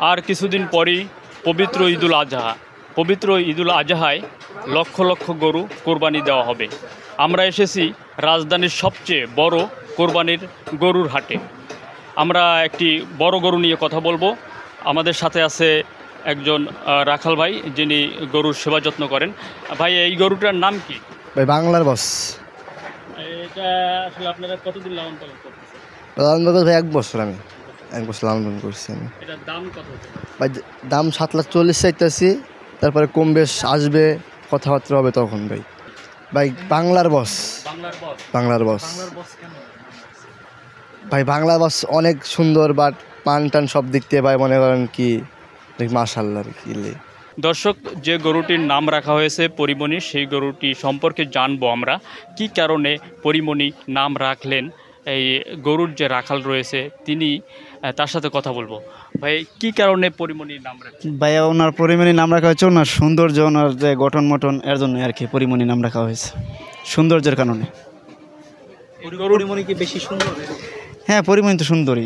আর কিছুদিন পরেই পবিত্র ঈদুল আজহা। পবিত্র ঈদুল আজহায় লক্ষ লক্ষ গরু কোরবানি দেওয়া হবে। আমরা এসেছি রাজধানীর সবচেয়ে বড় কোরবানির গরুর হাটে। আমরা একটি বড় গরু নিয়ে কথা বলবো। আমাদের সাথে আছে একজন রাখাল ভাই, যিনি গরুর সেবা যত্ন করেন। ভাই, এই গরুটার নাম কি? ভাই বাংলার বস। এটা আসলে আপনারা কতদিন লালন পালন করতেছেন? লালন পালন ভাই 1 বছর, আমি 1 বছর লালন পালন করছি আমি। এটার দাম কত হতে পারে? ভাই দাম 7,40,000 চাইতেছি, তারপরে কম বেশ আসবে, কথাবার্তা হবে তখন। ভাই ভাই বাংলার বস। বাংলার বস? বাংলার বস। বাংলার বস কেন? ভাই বাংলার বস অনেক সুন্দর, বাট পান টান সব দিক থেকে ভাই মনে করেন কি মাশাআল্লাহ আর কি। দর্শক, যে গরুটির নাম রাখা হয়েছে পরিমণি, সেই গরুটি সম্পর্কে জানবো আমরা। কি কারণে পরিমণি নাম রাখলেন, এই গরুর যে রাখাল রয়েছে তিনি, তার সাথে কথা বলবো। ভাই, কি কারণে পরিমণির নাম রাখলেন? ভাইয়া ওনার পরিমণি নাম রাখা হয়েছে ওনার সৌন্দর্য, ওনার যে গঠন মটন, এর জন্য আর কি পরিমণি নাম রাখা হয়েছে, সৌন্দর্যের কারণে। পরিমণি কি বেশি সুন্দর? হ্যাঁ, পরিমণি তো সুন্দরী।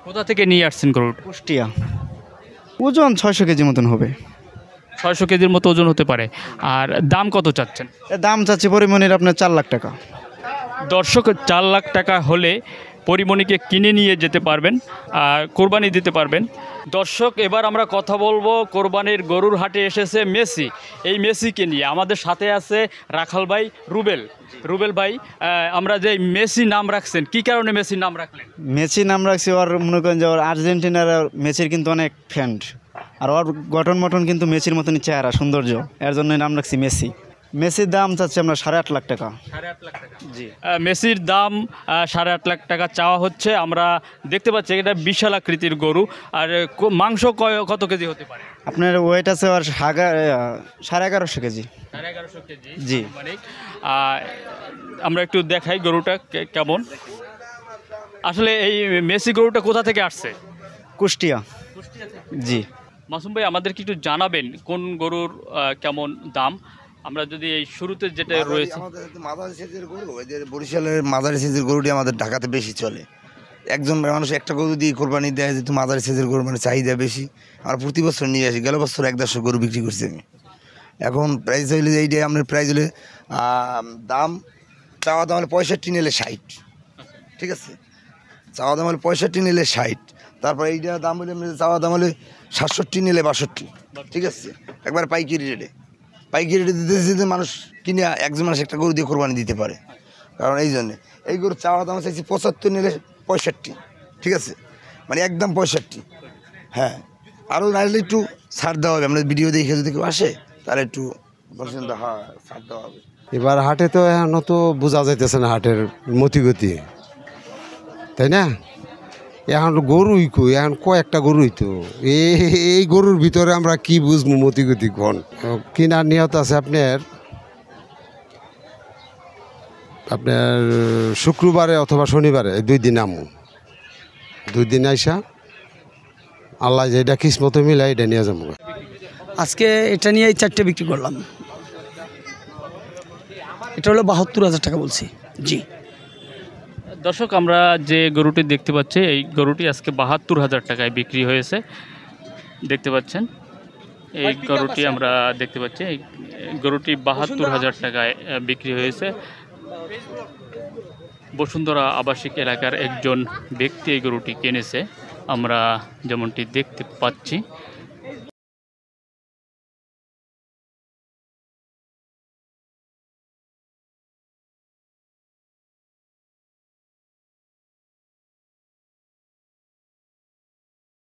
কোথা থেকে নিয়ে আসছেন গরুটা? কুষ্টিয়া। ওজন 600 কেজি মতন হবে। 600 কেজির মতো ওজন হতে পারে। আর দাম কত চাচ্ছেন? এর দাম চাচ্ছি পরিমণির আপনার 4 লাখ টাকা। দর্শক, 4 লাখ টাকা হলে পরিমণিকে কিনে নিয়ে যেতে পারবেন আর কোরবানি দিতে পারবেন। দর্শক, এবার আমরা কথা বলবো কোরবানির গরুর হাটে এসেছে মেসি। এই মেসিকে নিয়ে আমাদের সাথে আছে রাখাল ভাই রুবেল। রুবেল ভাই, আমরা যে মেসি নাম রাখছেন, কি কারণে মেসি নাম রাখলেন? মেসি নাম রাখছি ওর, মনে করেন যে ওর আর্জেন্টিনার মেসির কিন্তু অনেক ফ্যান্ড, আর ওর গঠন মটন কিন্তু মেসির মতনই চেহারা, সৌন্দর্য, এর জন্য নাম রাখছি মেসি। মেসির দাম চাচ্ছি আমরা 8.5 লাখ টাকা। 8.5 লাখ টাকা? জি। মেসির দাম 8.5 লাখ টাকা চাওয়া হচ্ছে। আমরা দেখতে পাচ্ছি এটা বিশাল আকৃতির গরু। আর মাংস কত কেজি হতে পারে? আপনার ওয়েট আছে ওর 1150 কেজি। 1150 কেজি? জি। মানে আমরা একটু দেখাই গরুটা কেমন। আসলে এই মেসি গরুটা কোথা থেকে আসছে? কুষ্টিয়া। জি। মাসুম ভাই, আমাদের কি একটু জানাবেন কোন গরুর কেমন দাম? আমরা যদি এই শুরুতে যেটা রয়েছে, মাঝারি সাইজের গরু, ওই যে বরিশালের মাঝারি সাইজের গরুটি আমাদের ঢাকাতে বেশি চলে। একজন মানুষ একটা গরু দিয়ে কোরবানি দেয়, যেহেতু মাঝারি সাইজের গরু মানে চাহিদা বেশি। আমরা প্রতি বছর নিয়ে আসি, গেল বছর 150 গরু বিক্রি করছি আমি। এখন প্রাইস হইলে এইটাই, আপনার প্রাইস হলে দাম চাওয়া দাম হলে 65 নিলে 60, ঠিক আছে? চাওয়া দাম হলে 65 নিলে 60, তারপরে এইটা দাম হলে চাওয়া দাম হলে 67 নিলে 62, ঠিক আছে? একবার পাইকারি রেটে, পাইকারি রেটে দিতে মানুষ কিনে একজন মানুষ একটা গরু দিয়ে কোরবানি দিতে পারে। কারণ এই জন্যে এই গরু চাওয়া দাম চাইছি 75 নিলে 65, ঠিক আছে? মানে একদম 65। হ্যাঁ, আরও নাইলে একটু ছাড় দেওয়া হবে। আমরা ভিডিও দেখে যদি কেউ আসে তাহলে একটু পছন্দ হয়, ছাড় দেওয়া হবে। এবার হাটে তো এখনও তো বোঝা যাইতেছে না হাটের মতিগতি, তাই না? এখন গরুই কই, এখন কয়েকটা গরুই তো, এই গরুর ভিতরে আমরা কি বুঝবো মতিগতি কোন কিনার নিয়ত আছে আপনার শুক্রবারে অথবা শনিবারে, 2 দিন আমু, 2 দিন আইসা আল্লাহ যেটা কিসমত মিলাই এটা নিয়ে যাবো। আজকে এটা নিয়ে 4টে বিক্রি করলাম। এটা হলো 72,000 টাকা বলছি। জি। দর্শক, আমরা যে গরুটি দেখতে পাচ্ছি, এই গরুটি আজকে 72,000 টাকায় বিক্রি হয়েছে। দেখতে পাচ্ছেন এই গরুটি, আমরা দেখতে পাচ্ছি এই গরুটি 72,000 টাকায় বিক্রি হয়েছে। বসুন্ধরা আবাসিক এলাকার একজন ব্যক্তি এই গরুটি কিনেছে, আমরা যেমনটি দেখতে পাচ্ছি।